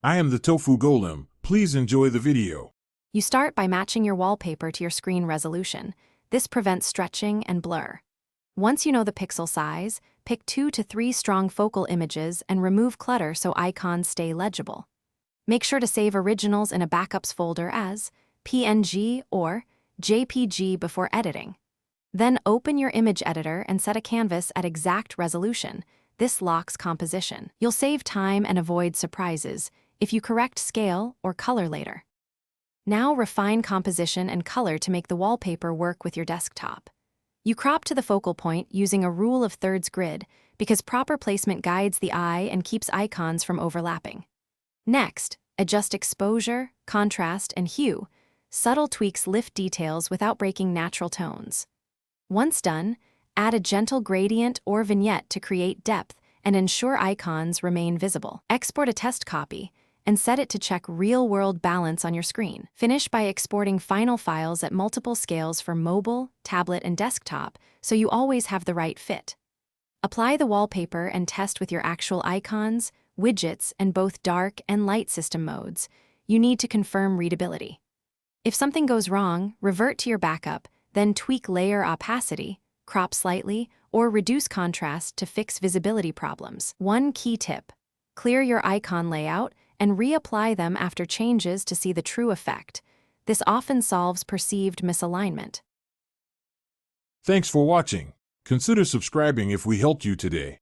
I am the Tofu Golem. Please enjoy the video. You start by matching your wallpaper to your screen resolution. This prevents stretching and blur. Once you know the pixel size, pick 2 to 3 strong focal images and remove clutter so icons stay legible. Make sure to save originals in a backups folder as PNG or JPG before editing. Then open your image editor and set a canvas at exact resolution. This locks composition. You'll save time and avoid surprises if you correct scale or color later. Now refine composition and color to make the wallpaper work with your desktop. You crop to the focal point using a rule of thirds grid because proper placement guides the eye and keeps icons from overlapping. Next, adjust exposure, contrast, and hue. Subtle tweaks lift details without breaking natural tones. Once done, add a gentle gradient or vignette to create depth and ensure icons remain visible. Export a test copy and set it to check real-world balance on your screen. Finish by exporting final files at multiple scales for mobile, tablet, and desktop so you always have the right fit. Apply the wallpaper and test with your actual icons, widgets, and both dark and light system modes. You need to confirm readability. If something goes wrong, revert to your backup, then tweak layer opacity, crop slightly, or reduce contrast to fix visibility problems. One key tip: clear your icon layout and reapply them after changes to see the true effect. This often solves perceived misalignment. Thanks for watching. Consider subscribing if we helped you today.